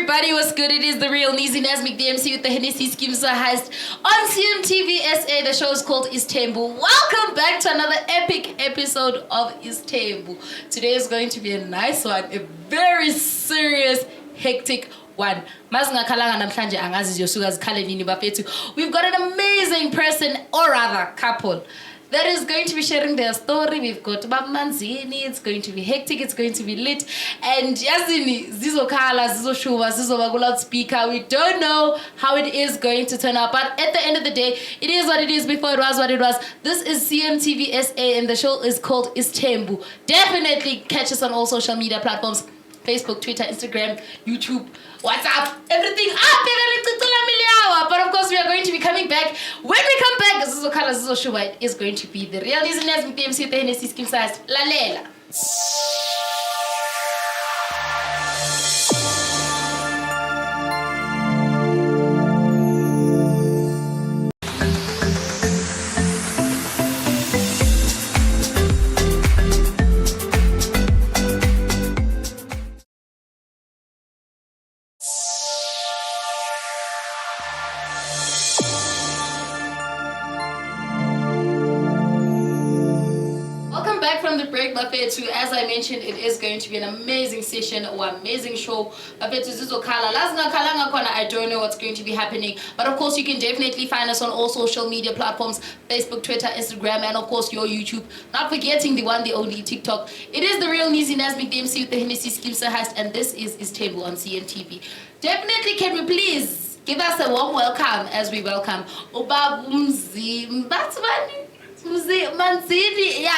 everybody, what's good? It is the real Neexy, Nazmic, the MC with the Hennessy Skimsa heist on CMTV SA. The show is called Isthembu. Welcome back to another epic episode of Isthembu. Today is going to be a nice one, a very serious, hectic one. We've got an amazing person, or rather couple, that is going to be sharing their story. We've got Manzini. It's going to be hectic. It's going to be lit. And Yazini, Zizo Kala, Zizo Shuva, Zizo Bagulat speaker. We don't know how it is going to turn out. But at the end of the day, it is what it is before it was what it was. This is CMTV SA and the show is called Isthembu. Definitely catch us on all social media platforms. Facebook, Twitter, Instagram, YouTube, WhatsApp, everything up. But of course, we are going to be coming back. When we come back, Zizo Kala, Zizo Shuba, it is going to be the real Neexy, Nazmic, the MC, the Hennessy Skimsa heist. Lalela. From the break, Bafethu, as I mentioned, it is going to be an amazing session or amazing show. Bafethu Zizokala, I don't know what's going to be happening, but of course you can definitely find us on all social media platforms: Facebook, Twitter, Instagram, and of course your YouTube. Not forgetting the one, the only TikTok. It is the real Neexy, Nazmic, the MC with the Hennessy Skimsa heist, and this is Isthembu on CMTV. Definitely, can we please give us a warm welcome as we welcome Obabumzi Mbatsvani. Manzini, yeah,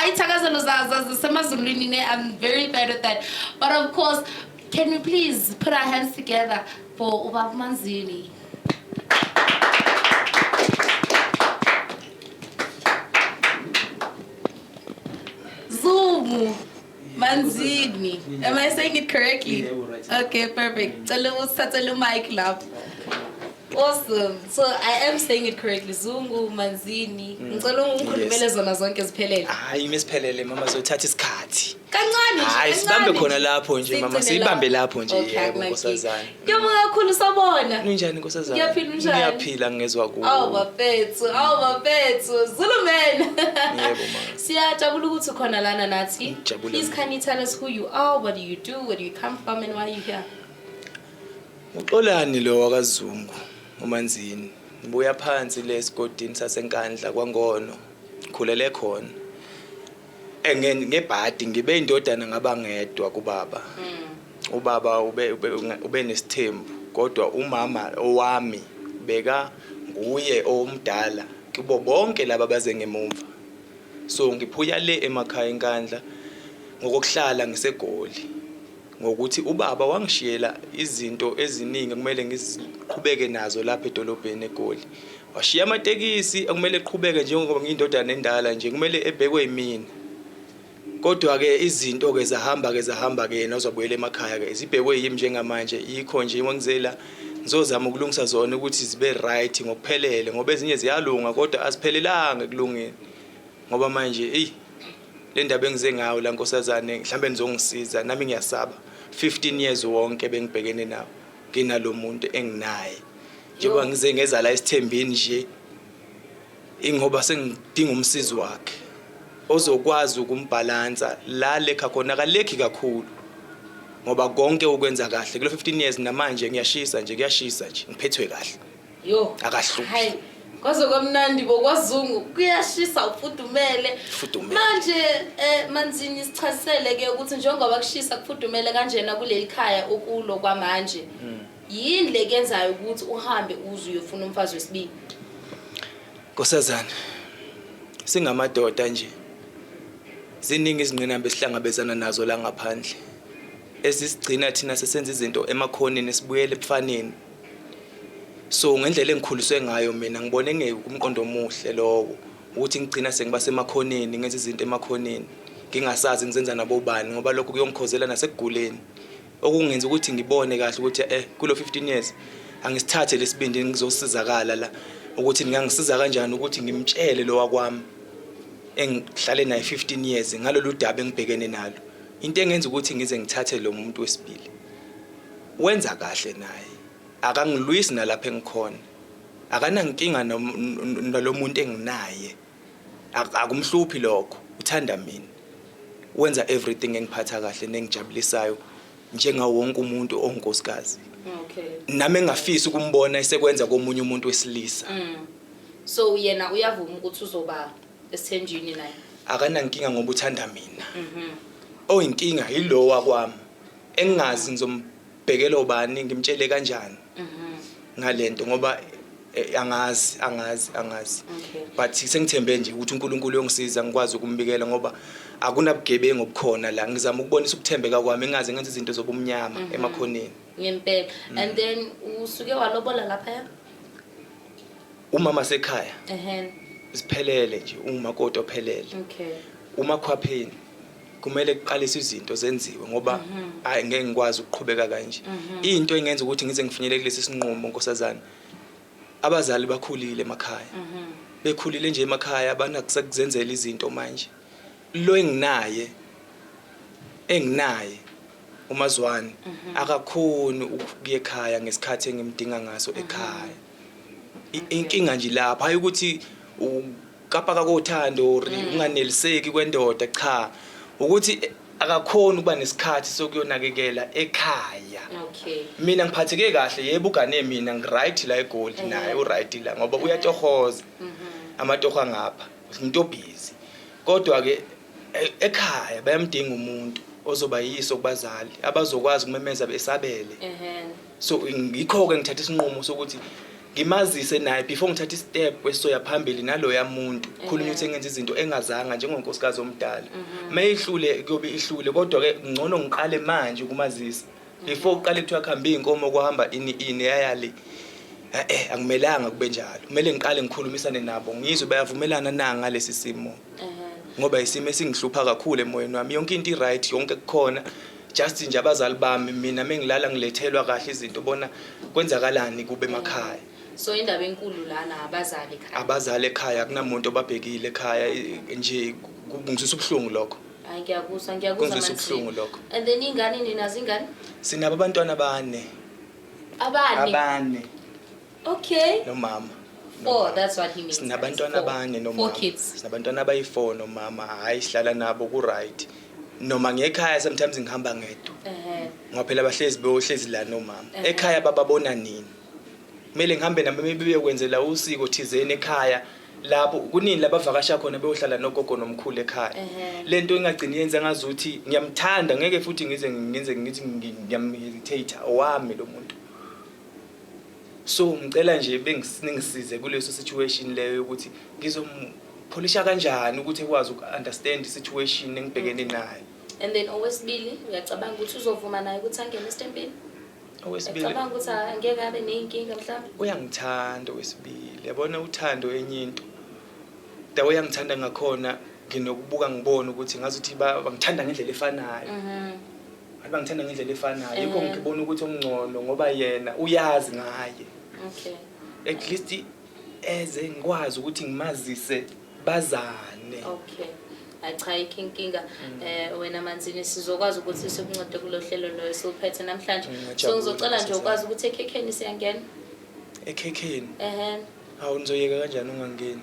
I'm very bad at that. But of course, can we please put our hands together for Ubab Manzini? Zoom Manzini. Am I saying it correctly? Yeah, okay, perfect. Tell mic love. Awesome. So I am saying it correctly. Zungu Manzini. Ngicela ungikhulumele zona zonke ziphelele. Hayi imesiphelele mama zothatha isikhathi. Kancane nje. Hayi sibambe khona lapho nje mama sibambe lapho nje yebo nkosazana. Ngiyabonga kakhulu sabona. Unjani nkosazana? Ngiyaphila unjani? Ngiyaphila ngezwe kuwe. Awu bafethu. Zulu man. Yebo mama. Siyajabula ukuthi ukhona lana nathi. Jabula. Please can you tell us who you are, what do you do, where do you come from and why are you here? Uxolani lo wakazungu. uManzini ngibuya phansi lesigodini sasenkandla kwaNgono khulele khona ngebhadi ngibe indodana ngabangedwa kubaba ubaba ube nesithembu kodwa umama owami beka nguye omdala kubo bonke laba baze ngemumva so ngiphuya le emakhaya enkandla ngokuhlala ngisegoli ngokuthi ubaba wangishiyela izinto eziningi kumele ngiziqhubeke nazo lapha edolobheni eGoli washiya amatekisi akumele eqhubeke njengoba ngiyindodana endala nje kumele ebhekwe yimina kodwa ke izinto ke zahamba ke yena uzobuyela emakhaya ke izibhekwe yimi njengamanje yikho nje ngizela ngizozama ukulungisa zona ukuthi zibe right ngokuphelele ngoba ezinye ziyalunga kodwa asiphelelanga ekulungeni ngoba manje le ndaba engize ngayo la nkosazane mhlambe nizongisiza nami ngiyasaba 15 years wonke bengibhekene nawo nginalo muntu enginaye njengoba ngize ngeza la esithembeni nje ingoba sengidinga umsizi wakhe ozokwazi ukumbhalansa la lekha khona kalekhi kakhulu ngoba konke ukwenza kahle kulo 15 years namanje ngiyashisa nje kuyashisa nje ngiphethwe kahle yo akahluphi kwaze kwamnandi bokwazungu kuyashisa ufudumele manje Manzini sichasisele ke ukuthi njengoba kushisa kufudumele kanjena kuleli khaya okulo kwamanje yini lekenzayo ukuthi uhambe uze uyofuna umfazi wesibili nkosazana singamadoda nje ziningi izingqinamba esihlangabezana nazo la ngaphandle esisigcina thina sesenza izinto emakhoneni esibuyele ebufaneni so ngendlela engikhuliswe ngayo mina ngibone ngeke omuhle lowo ukuthi ngigcina sengiba semakhoneni ngenza izinto emakhoneni ngingasazi ngizenza nabo bani ngoba lokho kuyongikhozela nasekuguleni okungenza ukuthi ngibone kahle ukuthi kulo 15 years angisithathe lesibindi ngizosizakala la ukuthi ngiyangisiza kanjani ukuthi ngimtshele lo wakwami engihlale naye 15 years ngalolu daba engibhekene nalo into engenza ukuthi ngize ngithathe lo muntu wesibili wenza kahle naye akangilwisi nalapha engikhona akanankinga nalomuntu enginaye akumhluphi lokho uthanda mina wenza everything engiphatha kahle nengijabulisayo njengawo wonke umuntu onkosikazi nami engafisi ukumbona esekwenza komunye umuntu wesilisa so yena uyavuma ukuthi uzoba esithenjini naye akanankinga ngoba uthanda mina oyinkinga yilo wakwami engazi ngizombhekela ubani ngimtshele kanjani ngalento ngoba angazi but sengithembe nje ukuthi uNkulunkulu uyongisiza ngikwazi ukumbikela ngoba akunabugebengu obukhona la ngizama ukubonisa ukuthembeka kwami engaze ngenze izinto zobumnyama emakhoneni ngempela and then usuke walobola lapha umama sekhaya siphelele nje umakoti ophelele umakhwapheni kumele kuqalise izinto zenziwe ngoba ngeke ngikwazi ukuqhubeka kanje into engenza ukuthi ngize ngifinyelele kulesi sinqumo nkosazana abazali bakhulile emakhaya bekhulile nje emakhaya abanakusakuzenzela izinto manje lo enginaye umazwane akakhoni ukuya ekhaya ngesikhathi engimdinga ngaso ekhaya inkinga nje lapha hayi ukuthi ukapaka kothando unganeliseki kwendoda cha ukuthi akakhoni ukuba nesikhathi sokuyonakekela ekhaya mina ngiphatheke kahle yebo ugane mina ngiright la eGold naye uright la ngoba uyatohoza amatoho angapha umuntu obusy kodwa ke ekhaya bayamdinga umuntu ozoba yiso kubazali abazokwazi ukumemeza besabele so ngikho ke ngithatha isinqumo sokuthi ngimazise naye before ngithatha istep wesoya phambili nalo yamuntu khulunywa ukuthi ngenza izinto engazanga njengonkosikazi omdala mayihlule kuyobe ihlule kodwa ke ngcono ngiqale manje ukumazisa before uqale kuthiwa khamba inkomo kuhamba ini yayali akumelanga kube njalo kumele ngiqale ngikhulumisane nabo ngizwe bayavumelana na ngalesi simo ngoba isimo esingihlupha kakhulu emoyeni wami yonke into iright yonke kukhona just nje abazali bami mina mengilala ngilethelwa kahle izinto bona kwenzakalani kube emakhaya so indaba enkulu lana abazali ekhaya akunamuntu obabhekile ekhaya nje kungizisa ubuhlungu lokho hayi ngiyakuzwa manje lokho and then ingane ninazi ingane sinabo abantwana abane okay nomama that's what he means sinabantwana abane nomama sinabantwana abayi4 nomama hayi sihlala nabo ku right noma ngekhaya sometimes ngihamba ngedwa ngoba phela bahlezi la nomama ekhaya bababona nini kumele ngihambe nami bebeyokwenzela usiko thizeni ekhaya lapho kunini labavakasha khona beyohlala nogogo nomkhulu ekhaya lento engagcini yenza ngazuthi ngiyamthanda ngeke futhi ngize ngithi ngiyamhesitate owami lo muntu so ngicela nje bengisize kuleso situation leyo ukuthi ngizompolisha kanjani ukuthi ekwazi ukunderstand isituation engibhekene nayo and then owesibili uyacabanga ukuthi uzovuma naye ukuthi angene esitempini owesibili ngicabanga ukuthi angeke abe nenkinga mhlawumbe uyangithanda owesibili yabona uthando enye into dawo uyangithanda ngakhona nginokubuka ngibona ukuthi ngazuthi bangithanda ngendlela efanayo bangithanda ngendlela efanayo yikho ngibona ukuthi ongcono ngoba yena uyazi ngaye at least eze ngikwazi ukuthi ngimazise bazane cha inkinga wena Manzini sizokwazi ukuthi sikuncede kulohlelo lo esiphethe namhlanje so ngizocela nje ukwazi ukuthi eKKN siyangena eKKN hawu nizoyeka kanjani ungangeni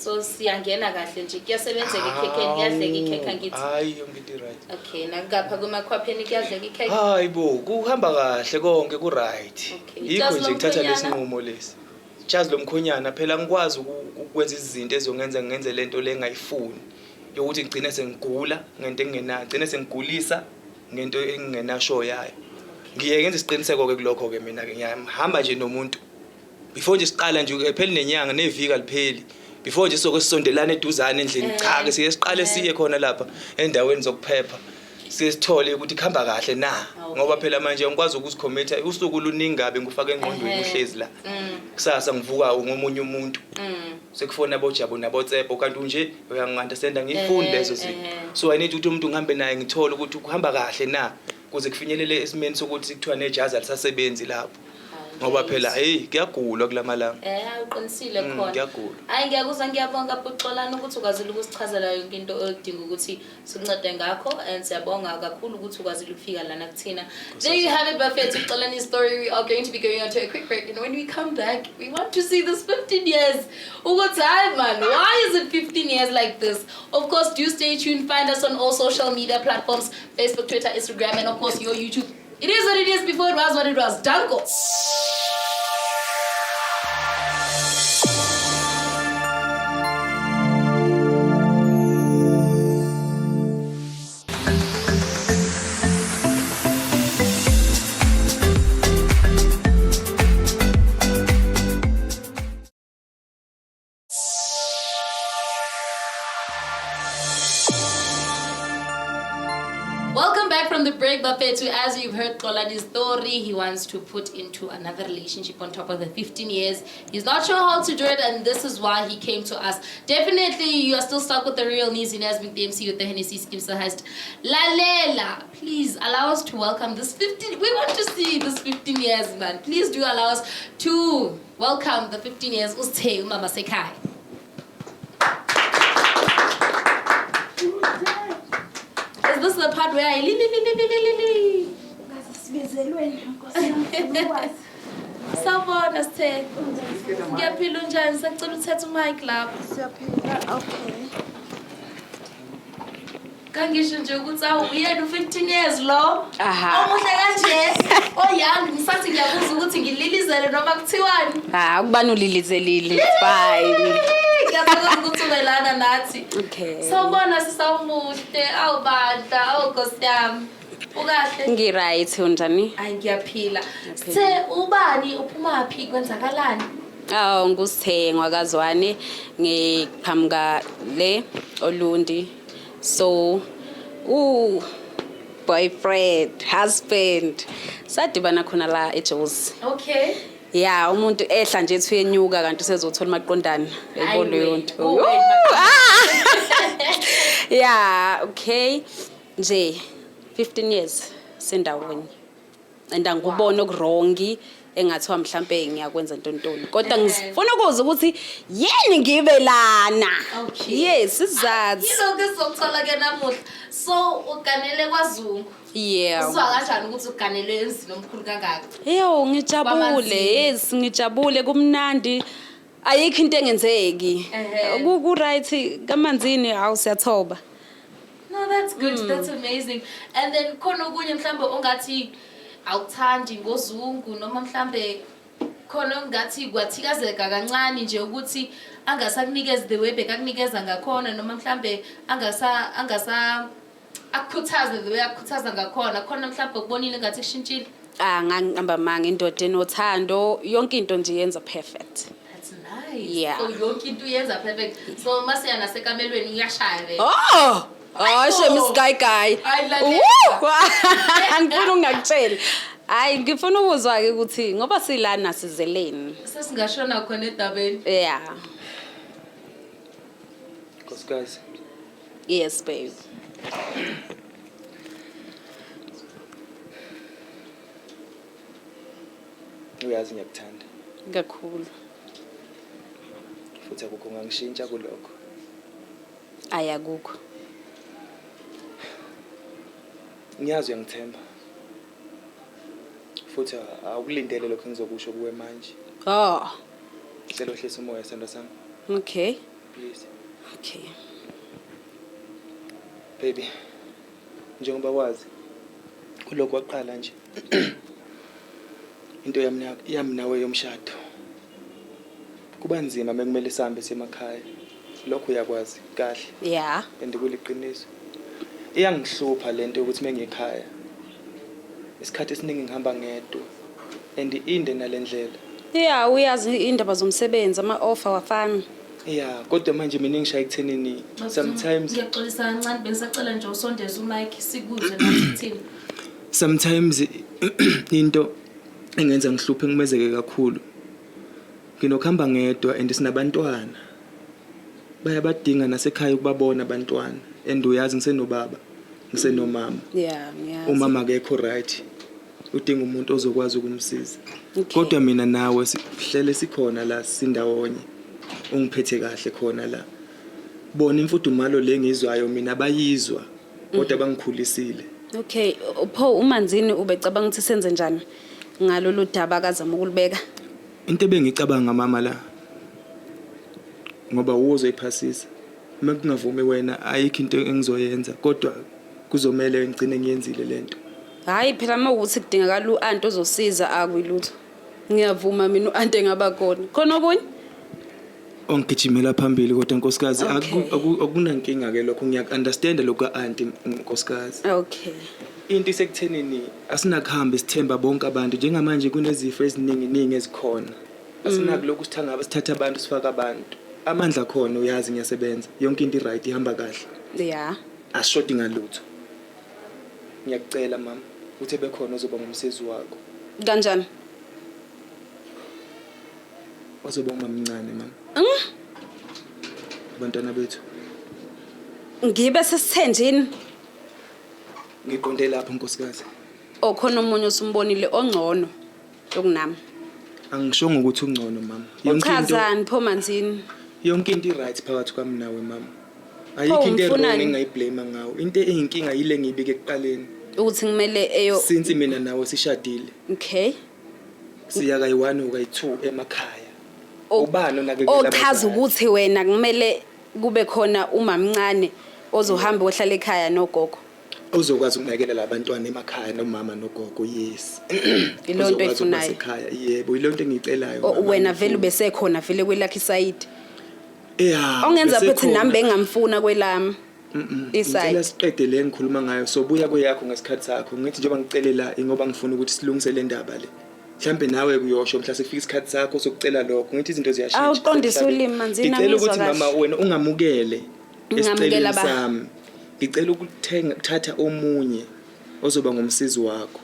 so siyangena kahle nje kuyasebenzeka eKKN kuyadleka ikhekha ngithi hayi yonke into right okay nakapha kumakhwapheni kuyadleka ikhekha hayi bo kuhamba kahle konke ku right yikho nje ngithatha lesinqumo lesi jazi lomkhonyana phela ngikwazi ukwenza izinto ezongenza ngenze lento lengayifuni yokuthi ngigcine sengigula ngento engenayo ngigcine sengigulisa ngento engenasho yayo ngiye ngenza isiqiniseko ke kulokho ke mina ke ngiyahamba nje nomuntu before nje siqala nje phela nenyanga neviki alipheli before nje sokesondelana eduzane endlini cha ke siqale siye khona lapha endaweni zokuphepha sisithole ukuthi khamba kahle na ngoba phela manje ngikwazi ukuzicommita usuku luningi ngabe ngifaka engqondweni uhlezi la kusasa ngivuka ngomunye umuntu sekufona abojabo nabotsepho kanti nje uyangi-understand ngifuni lezo zinto so I need ukuthi umuntu ngihambe naye ngithole ukuthi ukuhamba kahle na kuze kufinyelele esimeni sokuthi kuthiwa nejazi alisasebenzi lapho ngoba phela hey kuyagulwa kulamalanga uqinisile khona kuyagulwa hayi ngiyakuzwa ngiyabonga Buxolani ukuthi ukwazile ukusichazela yonke into odinga ukuthi sikuncede ngakho and siyabonga kakhulu ukuthi ukwazile ukufika lana kuthina. There you have it, Bafethu Buxolani's story. We are going to be going on to a quick break, and when we come back we want to see this 15 years. Ukuthi hayi man, why is it 15 years like this? Of course, do stay tuned. Find us on all social media platforms, Facebook, Twitter, Instagram, and of course your YouTube. It is what it is. Before it was what it was. Danko. Welcome back from the break, Bafethu. As you've heard Xolani's story, he wants to put into another relationship on top of the 15 years. He's not sure how to do it, and this is why he came to us. Definitely, you are still stuck with the real Neexy Nazmic, the MC with the Hennessy Skimsa host. Lalela, please allow us to welcome this 15. We want to see this 15 years, man. Please do allow us to welcome the 15 years. Usthe Mama Sekai. Is this the part where I Sawubona sithe. Ngiyaphila unjani? Sacela uthethe umic lapha. Siyaphila. Okay. Kangisho nje ukuthi awuyena u15 years lo. Aha. Omuhle kanje. Oyoung ngisathi ngiyabuza ukuthi ngililizele noma kuthiwani. Ukubani ulilizelile. Fine. Ngiyacela ukuthi ubelana nathi. Okay. Sawubona sisawumuhle, awubandla, awugosi yami. Ukahle? Ngiright unjani? Hayi ngiyaphila. Sithe ubani uphuma phi kwenzakalani? Ngusithengwa kazwane ngiqhamuka le Olundi. So boyfriend, husband. Sadibana khona la eJozi. Okay. Yeah, umuntu ehla nje ethi uyenyuka kanti usezothola maqondana. Yebo leyo nto. Yeah, okay. Nje 15 years sendawonye. And angubona okurongi engathiwa mhlambe ngiyakwenza ntontoni. Kodwa ngifuna ukuza ukuthi yini ngibe lana. Okay. Yes, sizathu. Yilo ke sizokuthola ke namuhla. So uganele kwaZungu. Yeah. Uzwa kanjani ukuthi uganele emzini omkhulu kangaka? Yo, ngijabule. Yes, ngijabule kumnandi. Ayikho into engenzeki. Ku right kamanzini awusiyathoba. No, that's good. That's amazing. And then khona okunye mhlambe ongathi awuthandi ngoZungu noma mhlambe khona ongathi kwathikazeka kancane nje ukuthi angasakunikeza the way bekakunikeza ngakhona noma mhlambe angasa akukhuthaze the way akukhuthaza ngakhona khona mhlambe ukubonile ngathi kushintshile. Ngihamba manga indoda enothando yonke into nje yenza perfect. That's nice. Yeah. So yonke into yenza perfect. So mase yana sekamelweni uyashaya vele. Shame guy. Angifuna ungakutshela. Hayi ngifuna ukuzwa ke ukuthi ngoba silana sizeleni. Sesingashona khona edabeni. Yeah. Guys. Yes, babe. Uyazi ngiyakuthanda. Kakhulu. Futhi akukho ngangishintsha kulokho. Ayakukho. Ngiyazi uyangithemba. Futhi awukulindele lokho engizokusho kuwe manje. Ngicela uhlise umoya sendo sami. Okay. Please. Okay. Baby. Njengoba wazi kuloko waqala nje. Into yami nawe yomshado. Kuba nzima mekumele sihambe semakhaya. Lokho uyakwazi kahle. Yeah. Andikuliqiniso. Iyangihlupha lento ukuthi mengikhaya. Isikhathi esiningi ngihamba ngedwa. And inde nalendlela. Yeah, uyazi indaba zomsebenzi ama-offer wafana. Yeah, kodwa manje mina ngishaya ekuthenini sometimes ngiyaxolisa kancane bengisacela nje usondeze umic sikuzwe nathi thina. Sometimes into engenza ngihluphe ngimezeke kakhulu. Nginokuhamba ngedwa and sinabantwana. Bayabadinga nasekhaya ukubabona abantwana. And uyazi ngisenobaba, ngisenomama. Yeah. Umama akekho right. udinga umuntu ozokwazi ukumsiza. Okay. Kodwa mina nawe sihlele sikhona la sindawonye. Ungiphethe kahle khona la. Bona imfudumalo lengizwayo mina bayizwa kodwa bangikhulisile. Okay, Pho uManzini ubecabanga ukuthi senze njani ngalolu daba akazama ukulibeka? Into ebengicabanga mama la. Ngoba uzoyiphasisa. Uma kungavumi wena ayikho into engizoyenza kodwa kuzomela ngicine ngiyenzile lento. Hayi phela mawukuthi kudingakala uanti ozosiza akuyilutho. Ngiyavuma mina uanti engaba khona. Khona okunye? Ongigijimela phambili kodwa nkosikazi akunankinga ke lokho ngiyakunderstand lokho aunti nkosikazi. Okay. Into isekuthenini asinakuhamba isithemba bonke abantu njengamanje kunezifo eziningi ezikhona. Asinakuloko sithanga sithatha abantu sifaka abantu. Amandla khona uyazi ngiyasebenza. Yonke into right ihamba kahle. Yeah. Ashoti ngalutho. Ngiyakucela mama uthi bekhona ozoba ngumsizi wakho. Kanjani? Ozoba umamncane mama. Abantwana bethu. Ngibe sesithenjini. Ngiqonde lapho nkosikazi. Okhona umunye usumbonile ongcono okunami. Angishongo ukuthi ungcono mama. Uchazani Pho Manzini? Yonke into right phakathi kwami nawe mama. Ayikho into wrong engayiblame ngawo. Into eyinkinga yile ngibike ekuqaleni. Ukuthi ngimele eyo Since mina nawe sishadile. Okay. Siya kayi1 ukayi2 emakhaya. Ubani onakekela abazali? Ochaza ukuthi wena kumele kube khona umamncane ozohamba ohlala ekhaya nogogo. Uzokwazi ukunakekela labantwana emakhaya nomama nogogo yes. Ilonto efunayo. Ekhaya yebo ilonto engicelayo. Wena vele ubese khona vele kwelakhe side. Yeah. Ongenza futhi nami bengamfuna kwelami. Isayidi. Siqede le ngikhuluma ngayo sobuya kweyakho ngesikhathi sakho ngithi njengoba ngicelela ngoba ngifuna ukuthi silungise le ndaba le. Mhlambe nawe kuyosho mhla sekufika isikhathi sakho sokucela lokho ngithi izinto ziyashintsha. Awuqondisa ulimi Manzini ngicela ukuthi mama wena ungamukele esiceleni sami. Ngicela ukuthatha omunye ozoba ngumsizi wakho.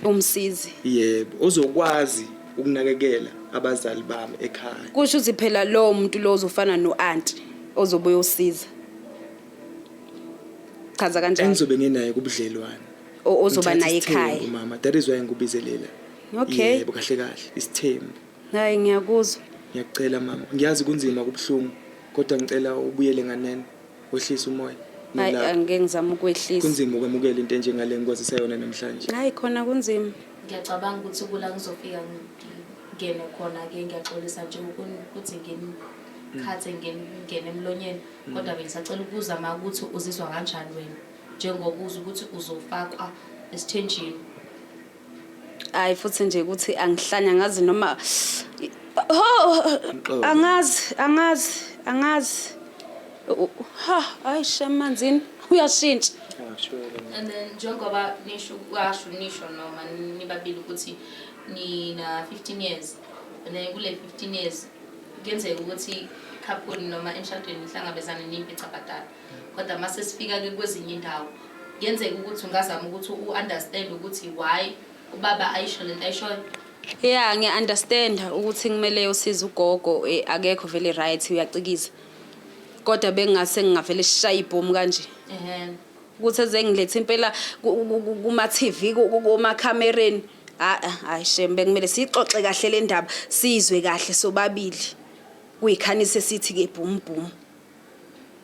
Umsizi. Yebo, ozokwazi ukunakekela abazali bami ekhaya. Kusho ukuthi phela lo muntu lo uzofana noanti ozobuya usiza. Chaza kanjani? Engizobe nginaye kubudlelwane. Ozoba naye ekhaya. Mama, that is why ngikubizelela. Okay. Yebo kahle kahle, isithembu. Hayi ngiyakuzwa. Ngiyacela mama, ngiyazi kunzima kubhlungu, kodwa ngicela ubuyele nganene, wehlisa umoya. Hayi angeke ngizama ukwehlisa. Kunzima ukwamukela into enjengale ngikwazisa yona namhlanje. Hayi khona kunzima. Ngiyacabanga ukuthi kula ngizofika ngene khona ke ngiyaxolisa nje ukuthi khathe ngene emlonyeni kodwa bengisacela ukuzama ukuthi uzizwa kanjani wena njengoba uza ukuthi uzofakwa esithenjini. Hayi futhi nje ukuthi angihlanya ngazi noma angazi hayi shemanzini uyashintsha. And then njengoba nisho noma nibabili ukuthi nina 15 years and then kule 15 years kuyenzeka ukuthi couple noma emshadweni nihlangabezana nimpica badala kodwa mase sifika ke kwezinye indawo kuyenzeka ukuthi ungazama ukuthi uunderstand ukuthi why ubaba ayisho lento ayishoyo. Yeah ngiya-understand ukuthi kumele usize ugogo akekho vele right uyacikiza kodwa bengase ngingavele sishaya ibhomu kanje. Ukuthi ezengilethe impela kuma TV kuma kamereni hayi shembe kumele sixoxe kahle le ndaba sizwe kahle sobabili kuyikhanise sithi ke boom boom.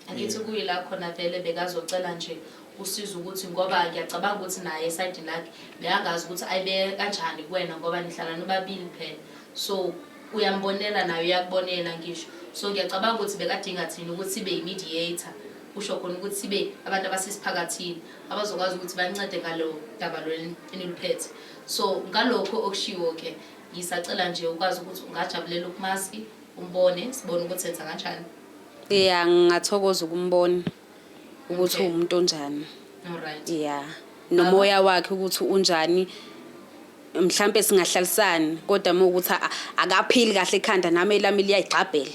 Angithi kuyila khona vele bekazocela nje usiza ukuthi ngoba ngiyacabanga ukuthi naye eside lakhe beyangazi ukuthi ayibe kanjani kuwena ngoba nihlala nobabili phela so uyambonela naye uyakubonela ngisho so ngiyacabanga ukuthi bekadinga thina ukuthi sibe imediator usho khona ukuthi sibe abantu abasisiphakathini abazokwazi ukuthi bancede ngalo daba lo eniliphethe so ngalokho okushiwo ke ngisacela nje ukwazi ukuthi ungajabulela ukumaski umbone sibone ukuthi senza kanjani. Yeah ngathokoza ukumbona ukuthi umuntu onjani. Alright. Yeah nomoya wakhe ukuthi unjani mhlambe singahlalisana kodwa ukuthi akaphili kahle ekhanda nami elami liyayigxabhela.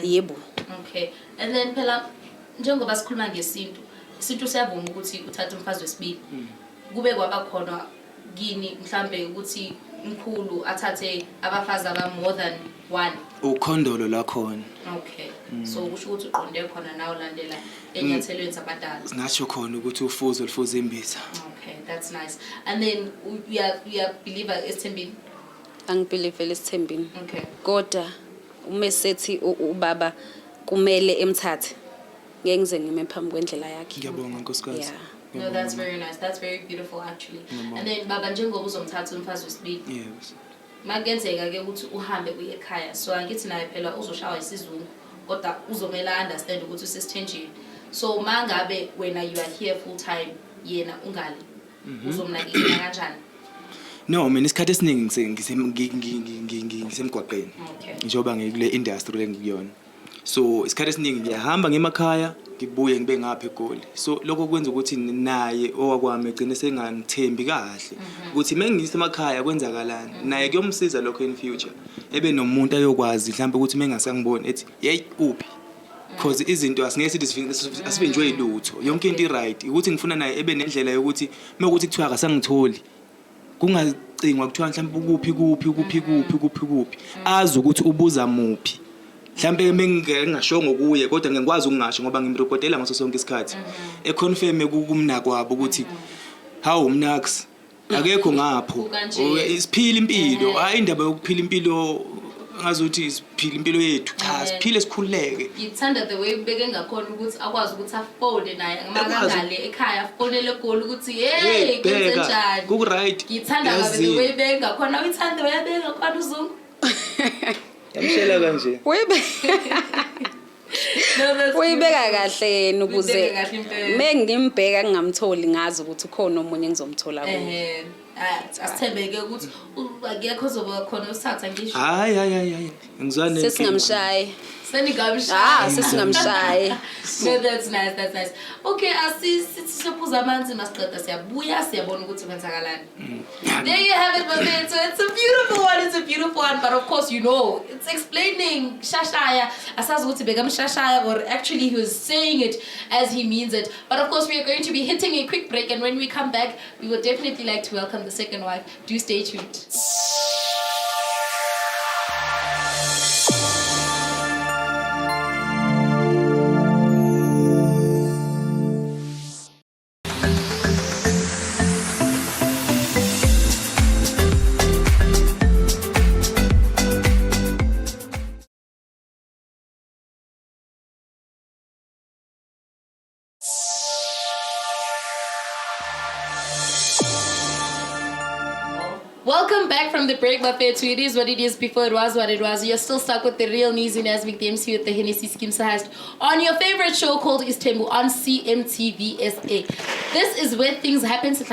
Yebo. Okay and then phela njengoba sikhuluma ngesintu siyavuma ukuthi uthathe umfazi wesibili kube kwaba khona kini mhlambe ukuthi mkhulu athathe abafazi aba more than one. Ukhondolo la khona. Okay. So kusho ukuthi uqonde khona nawo landela enyathelweni zabadala. Singasho khona ukuthi ufuzo lufuza imbiza. Okay, that's nice. And then we are believer Isthembini. Angibelieve Isthembini. Okay. Kodwa uma sethi ubaba kumele emthathe. Ngeke ngize ngime phambi kwendlela yakhe. Ngiyabonga nkosikazi. Yeah. No, that's very nice. That's very beautiful actually. And then baba njengoba uzomthatha umfazi wesibili. Yes. Makenzeka ke ukuthi uhambe uye ekhaya. So angithi naye phela uzoshawa isizungu kodwa uzomela understand ukuthi usesithenjini. So mangabe wena you are here full time yena ungale. Uzomnakekela kanjani? No, mina isikhathi esiningi ngisemgwaqeni. Okay. Njengoba ngikule industry engikuyona. So isikhathi esiningi ngiyahamba ngemakhaya ngibuye ngibe ngapha eGoli. So lokho kwenza ukuthi naye owakwami egcine sengangithembi kahle ukuthi mengise emakhaya kwenzakalani. Naye kuyomsiza lokho in future. Ebe nomuntu ayokwazi mhlawumbe ukuthi mengasangiboni ethi hey uphi. Because izinto asingeke sithi asibenjwe ilutho. Yonke into right. Ukuthi ngifuna naye ebe nendlela yokuthi mekuthi kuthiwa akasangitholi. Kungacingwa kuthiwa mhlawumbe kuphi. Azi ukuthi ubuza muphi. Mhlambe ngingashongo kuye kodwa ngikwazi ukungasho ngoba ngimrekodela ngaso sonke isikhathi econfirm kumna kwabo ukuthi hawu mnax akekho ngapho isiphila impilo hayi indaba yokuphila impilo ngazuthi isiphila impilo yethu cha siphile sikhuleke. Ngithanda the way beke ngakhona ukuthi akwazi ukuthi afode naye ngamakangale ekhaya afonele eGoli ukuthi hey kwenze njani ku right. Ngithanda ngabe the way beke ngakhona uyithanda uyabeka ngakhona uzungu yamshela kanje uyibeka kahle ukuze mengimbheka ngingamtholi ngazi ukuthi ukhona omunye ngizomthola kuye. Asithembeke ukuthi akekho zoba khona usithatha ngisho. Hayi ngizwane sesingamshayi. Sesingamshayi. No, that's nice. Okay, siphuza amanzi masiqeda siyabuya siyabona ukuthi kwenzakalani. There you have it, my friends. So it's a beautiful one, but of course it's explaining shashaya asazi ukuthi bekamshashaya or actually he was saying it as he means it. But of course we are going to be hitting a quick break, and when we come back we would definitely like to welcome the second wife. Do stay tuned. Welcome back from the break, Buffet. To it is what it is before it was what it was. You're still stuck with the real Neexy, Nazmic, the MC with the Hennessy cmtvsa on your favorite show called Isthembu on CMTV SA. This is where things happen. But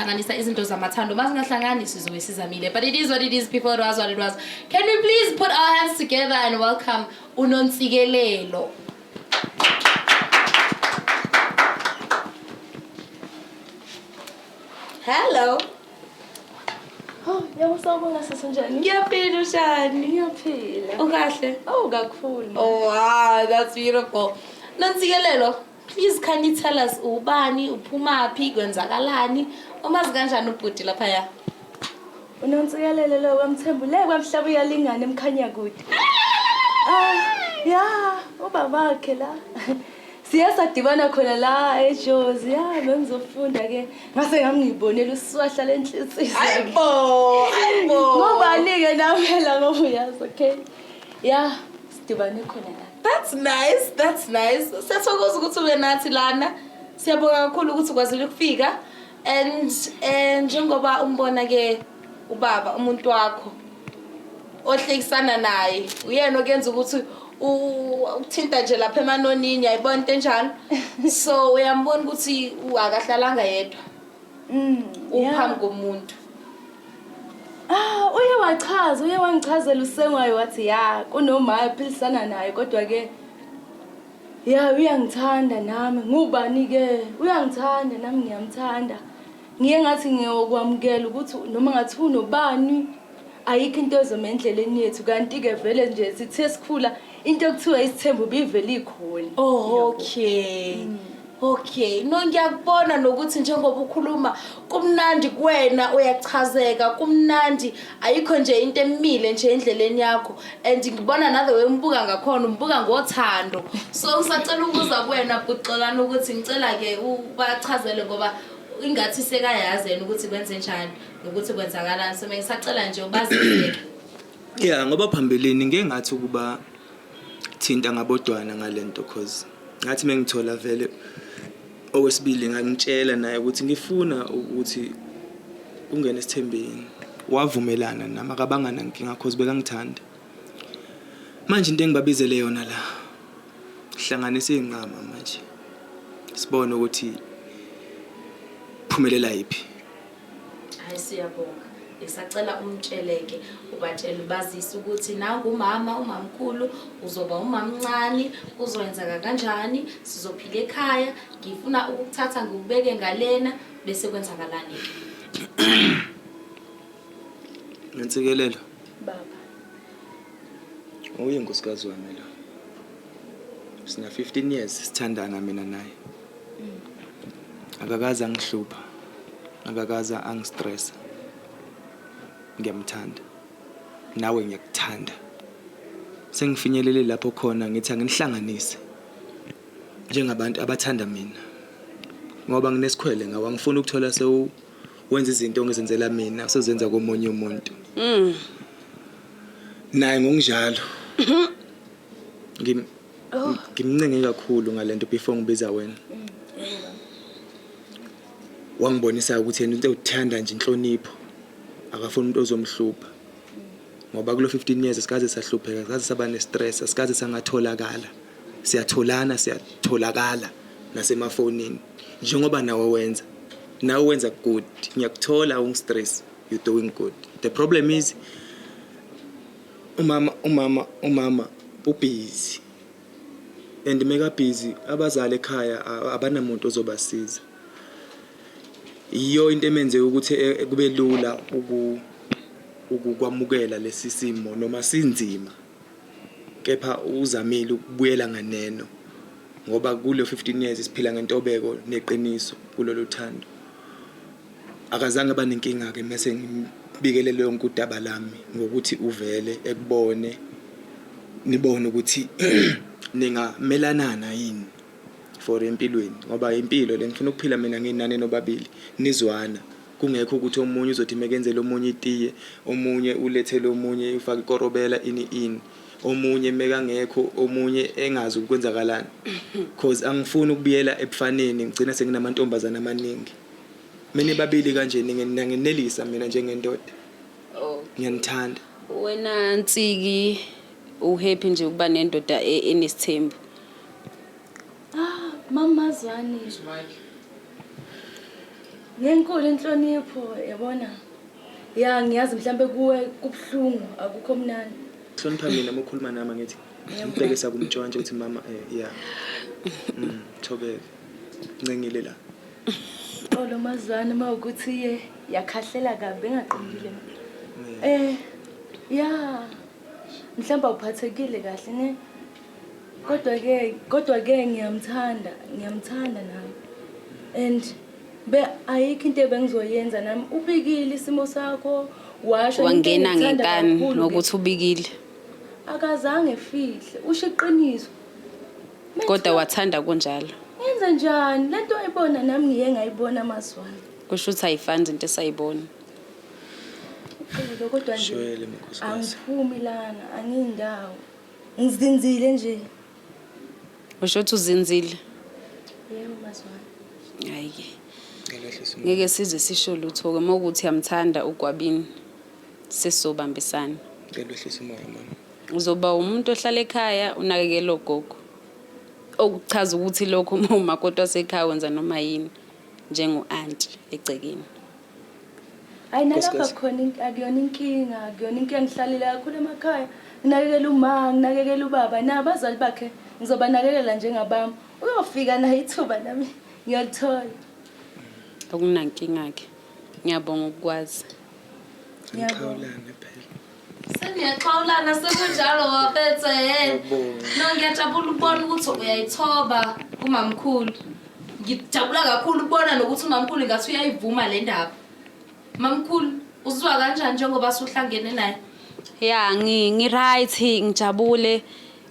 it is what it is before it was what it was. Can we please put our hands together and welcome Unontsigelelo? Hello. Oh, yawusawubona sasenjani? Ngiyaphila ushani. Ngiyaphila. Ukahle? Oh, kakhulu. Oh wow, that's beautiful. Nontsigelelo, please can you tell us ubani, uphumaphi, kwenzakalani? Umazi kanjani ubhuti lapha ya? Unontsigelelo lo kwamthembu le kwamhlaba uyalingana emkhanya kude. Yeah, ubaba wakhe la. Siyasadibana khona la eJozi. Yeah, bengizofunda ke. Ngase ngangibonela uswahla lenhliziyo. Ayibo. Ngoba nike namela ngoba uyazi, okay? Yeah, sidibane khona la. That's nice. Siyathokoza ukuthi ube nathi lana. Siyabonga kakhulu ukuthi ukwazile ukufika. And njengoba umbona ke ubaba umuntu wakho ohlekisana naye, uyena okenza ukuthi uthinta nje lapha emanonini ayibona into enjalo. So uyambona ukuthi akahlalanga yedwa. Uphambi komuntu. Uye wangichazela usengwayo wathi ya kunoma yaphilisana naye kodwa ke uyangithanda nami ngubani ke uyangithanda nami ngiyamthanda. Ngiye ngathi ngiyokwamukela ukuthi noma ngathi unobani ayikho into ezomendleleni yethu kanti ke vele nje sithe sikhula into ekuthiwa isithembu bivele ikhona. Oh, okay. Okay, no ngiyakubona nokuthi njengoba ukhuluma kumnandi kuwena uyachazeka kumnandi ayikho nje into emile nje endleleni yakho and ngibona nawe wembuka ngakhona umbuka ngothando so ngisacela ukuza kuwena buxolana ukuthi ngicela ke ubachazele ngoba ingathi sekayazi yena ukuthi kwenze njani nokuthi kwenzakalani so ngisacela nje ubaziseke. Yeah, ngoba phambilini ngeke ngathi ukuba thinta ngabodwana ngalento cause ngathi mengithola vele owesibili ngangitshela naye ukuthi ngifuna ukuthi ungene esithembeni wavumelana nami akabangana nkinga cause bekangithanda manje into engibabizele yona la hlanganise inqama manje sibone ukuthi phumelela yipi. Hayi siyabonga ngisacela umtsheleke ubatshela bazisa ukuthi nangu umamkhulu uzoba umamncane uzoyenza kanjani sizophila ekhaya ngifuna ukuthatha ngikubeke ngalena bese kwenzakalani ngentsikelelo baba uyinkosikazi wami lo sina 15 years sithandana mina naye akakaza angihlupha akakaza angistressa ngiyamthanda nawe ngiyakuthanda sengifinyelele lapho khona ngithi anginihlanganise njengabantu abathanda mina ngoba nginesikhwele ngawa ngifuna ukuthola wenza izinto ongizenzela mina usezenza komunye umuntu naye ngonjalo ngimncenge kakhulu ngalento before ngibiza wena wangibonisa ukuthi yena into uthanda nje inhlonipho akafuni umuntu ozomhlupha ngoba kulo 15 years sikaze sahlupheka sikaze saba nestress sikaze sangatholakala siyatholakala nasemafonini njengoba nawe wenza good ngiyakuthola ungistress you doing good the problem is umama ubusy and mega busy abazali ekhaya abanamuntu ozobasiza iyo into emenze ukuthi kube lula ukwamukela lesi simo noma sinzima kepha uzamile ukubuyela nganeno ngoba kulo 15 years siphila ngentobeko neqiniso kulolu thando akazange banenkinga ke mase ngibikele leyo nkudaba lami ngokuthi uvele ekubone nibone ukuthi ningamelanana yini for empilweni ngoba impilo lengifuna ukuphila mina nginane nobabili nizwana kungekho ukuthi omunye uzothi mekenzele omunye itiye omunye ulethele omunye ufaka ikorobela ini omunye mekangekho omunye engazi ukwenzakalana because angifuni ukubuyela ebufaneni ngicina senginamantombazana amaningi mina babili kanje ngingenelisa mina njengendoda ngiyanithanda wena Nsiki uhappy nje ukuba nendoda enesithembu mama Zwani ngenkulu inhlonipho yabona ya ngiyazi mhlambe kuwe kubhlungu akukho mnandi hlonipha mina mokhuluma nami ngithi ngibhekisa kumntshontshe ukuthi mama thobeke ncengile la lo mazwana mawukuthi yakhahlela kabi engaqondile mhlamba uphathekile kahle ne kodwa ke ngiyamthanda nami and ayikho into ebengizoyenza nami ubikile isimo sakho washo wangena ngenkani ngokuthi ubikile akazange fihle usho iqiniso kodwa wathanda kunjalo yenza njani lento ayibona nami ngiye ngayibona Mazwana kusho ukuthi ayifani into esayibona kodwa nje angiphumi lana angindawo ngizinzile nje usho ukuthi uzinzile yebo Mazwana hayi ngeke size sisho lutho ke mokuthi yamthanda uGwabini sesizobambisana ngelwehlisa umoya mama uzoba umuntu ohlala ekhaya unakekela ogogo okuchaza ukuthi lokho uma kodwa sekhaya wenza noma yini njengo auntie egcekeni ayinalapha khona akuyona inkinga ngihlalile kakhulu emakhaya nginakekela uma nginakekela ubaba nabazali bakhe ngizoba nakekela njengabami uyofika naye ithuba nami ngiyalithola okunankinga ke ngiyabonga ukwazi ngikhawulana phela Seniyaxawulana sekunjalo waphethe no ngiyajabula ukubona ukuthi uyayithoba kumamkhulu ngijabula kakhulu ukubona nokuthi umamkhulu ngathi uyayivuma le ndaba. Mamkhulu uzwa kanjani njengoba suhlangene naye? Yeah, ngi-right, ngijabule.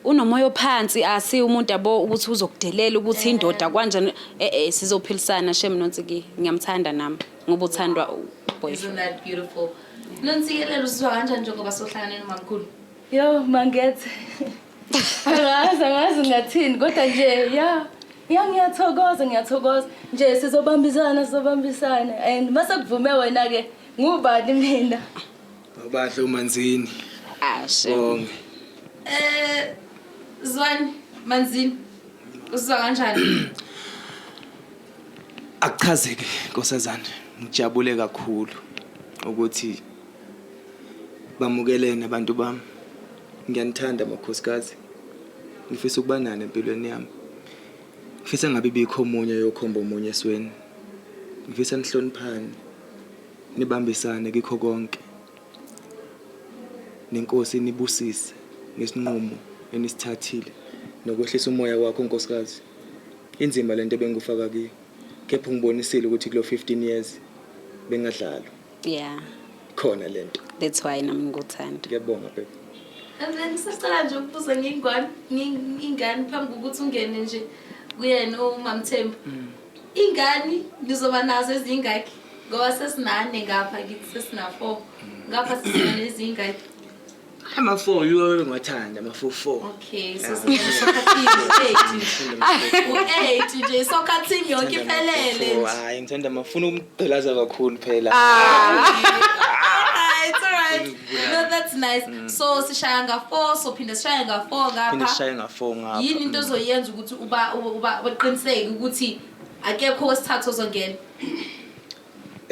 Unomoya ophansi asi umuntu yabo ukuthi uzokudelela ukuthi indoda kanjani sizophilisana shem Nonsiki ngiyamthanda nami ngoba uthandwa boyfriend. Isn't that beautiful? Nonsikelelo uzwa kanjani njengoba sohlangane nomamkhulu? Yo mangethe. Angazi ngathini kodwa nje ngiyathokoza nje sizobambisana and mase kuvume wena ke ngubani mina? Abahle umanzini. Ashe. Zwani Manzini uzwa kanjani? Akuchazeke nkosazana, ngijabule kakhulu ukuthi bamukelene abantu bami. Ngiyanithanda makhosikazi. Ngifisa ukuba nani empilweni yami. Ngifisa ngabe bikho omunye yokhomba omunye esweni. Ngifisa nihloniphane, nibambisane kikho konke. Nenkosi nibusise ngesinqumo enisithathile nokwehlisa umoya wakho nkosikazi. Inzima lento bengufaka kiyo. Kepha ngibonisile ukuthi kulo 15 years bengadlala. Yeah. Khona lento. That's why nami ngikuthanda. Ngiyabonga baby. And then sisicela nje ukubuza ingane phambi kokuthi ungene nje kuyena uMamthembu. Ingane lizoba nazo ezingaki? Ngoba sesinane ngapha kithi sesina 4. Ngapha sisina nezingaki? Ama 4 yiwo ngathanda ama 4. Okay, so soccer team 8 nje soccer team yonke iphelele. Hayi ngithanda mafuna umgqilaza kakhulu phela. It's alright. No, that's nice. So sishaya nga 4, so phinda sishaya nga 4 ngapha. Phinda sishaya nga 4 ngapha. Yini into ozoyenza ukuthi uba uqiniseke ukuthi akekho wesithathu ozongena?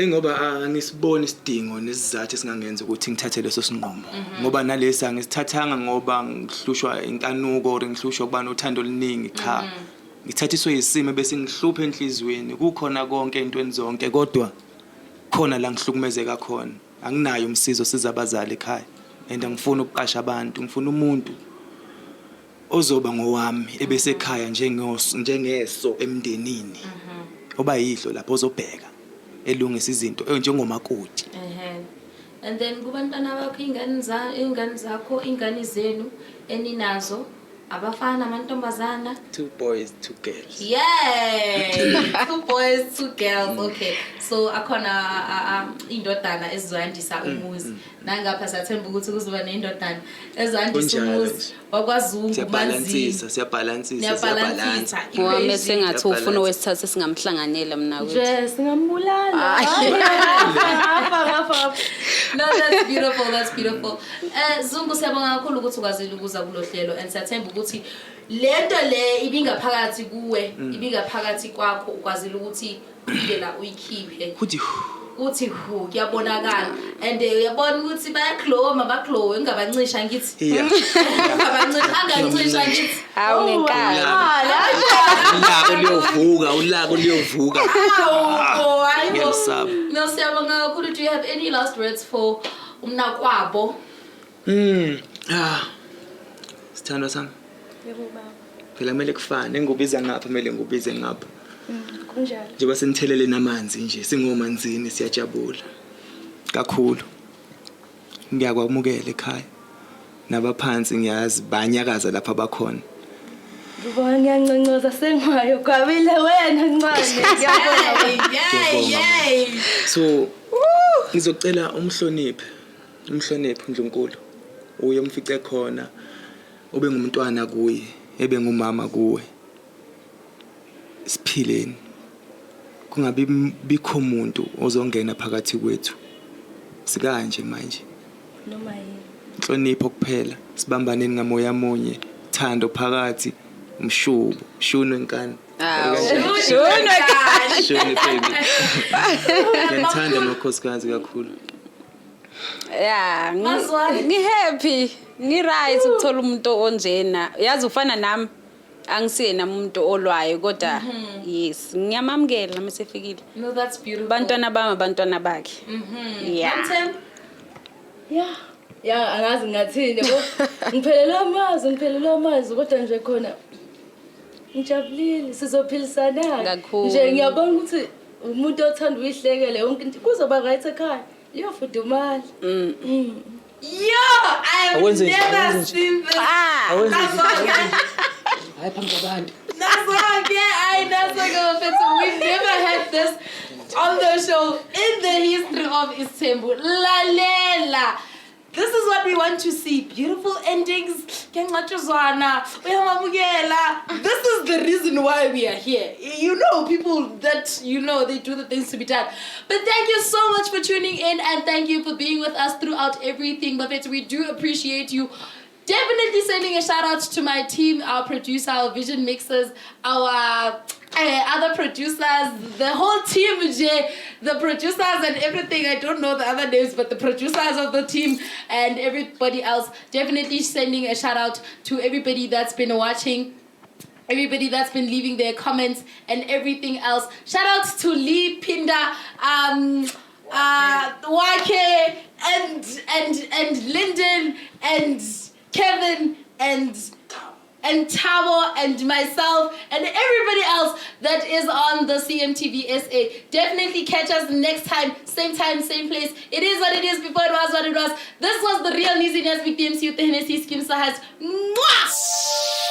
Ngoba angisiboni isidingo nesizathu esingangenza ukuthi ngithathe leso sinqumo. Ngoba nalesi angisithathanga ngoba ngihlushwa inkanuko or ngihlushwa kuba nothando oluningi cha. Ngithathiswe yisimo bese ngihluphe enhlizweni. Kukhona konke entweni zonke kodwa khona la ngihlukumezeka khona. Anginayo umsizo sizabazali ekhaya. And angifuni ukuqasha abantu, ngifuna umuntu ozoba ngowami ebese ekhaya njengeso emndenini. Oba yihlo lapho ozobheka elungisa izinto njengomakoti. And then kubantwana bakho ingane zakho ingane zenu eninazo abafana amantombazana? 2 boys 2 girls. Yeah. 2 boys 2 girls. Okay. So akhona indodana ezoyandisa umuzi. Nangapha sathemba ukuthi kuzoba neindodana ezoyandisa umuzi wakwaZungu Siyabalansisa. Siyabalansisa. Wami sengathi ufuna wesithathu esingamhlanganela mina wethu. Nje singambulala. Ngapha. No, that's beautiful. Zungu siyabonga kakhulu ukuthi ukwazile ukuza kulohlelo and siyathemba ukuthi lento le ibingaphakathi kuwe, ibingaphakathi kwakho ukwazile ukuthi la uyikhiphe. Uthi kuyabonakala and uyabona ukuthi baklowe ngabancisha ngithi. Angancisha ngithi. Hawu ngenkala. Ulaka liyovuka. Ngiyasaba. No, siyabonga kakhulu. Do you have any last words for umnakwabo? Sithandwa sami. Yebo baba. Phela kumele kufane, engubiza ngapha kumele ngubize ngapha. Kunjalo. Njengoba senithelele namanzi nje singomanzini siyajabula kakhulu. Ngiyakwamukela ekhaya. Nabaphansi ngiyazi banyakaza lapha bakhona. Ngibona ngiyanconcoza sengwayo kwabile wena ncane ngiyabona. Yay. So ngizocela umhloniphe uNdlunkulu. Uye umfice khona ube ngumntwana kuye, ebe ngumama kuwe. Siphileni. Kungabi bikho umuntu ozongena phakathi kwethu. Sikanje manje. Noma yini. Inhlonipho kuphela. Sibambaneni ngamoya munye. Thando phakathi. Umshubo, shuno enkani. Shuno baby. Ngiyithanda makhosikazi kakhulu. Yeah, ngi-happy, ngi-right ukuthola umuntu onjena. Yazi ufana nami. Angisiyena umuntu olwayo kodwa yes, ngiyamamkela nami sefikile. No, that's beautiful. Bantwana bami abantwana bakhe. Yeah. Yeah, angazi ngathini yabo. Ngiphelele amazi kodwa nje khona ngijabulile sizophilisana Kakhulu. nje ngiyabona ukuthi umuntu othanda uyihlekele yonke into kuzoba right ekhaya liyofudumala Yo, I have Awenze nje, never awenze nje. seen this. Awenze That's nje. okay. Hayi phambi kwabantu. That's okay. That's okay. We've never had this on the show in the history of Isthembu. Lalela. This is what we want to see. Beautiful endings. This is the reason why we are here. You know, people that, you know, they do the things to be done. But thank you so much for tuning in and thank you for being with us throughout everything. But we do appreciate you. Definitely sending a shout out to my team, our producer, our vision mixers, our other producers, the whole team, the producers and everything. I don't know the other names, but the producers of the team and everybody else. Definitely sending a shout out to everybody that's been watching, everybody that's been leaving their comments and everything else. Shout outs to Lee, Phinda, Wakhe, and Lyndon, and Kevin, and Tabo, and myself, and everybody else that is on the CMTV SA. Definitely catch us next time, same place. It is what it is, before it was what it was. This was the real Neexy, Nazmic, the MC with the Hennessy Skim Sahas. Mwah!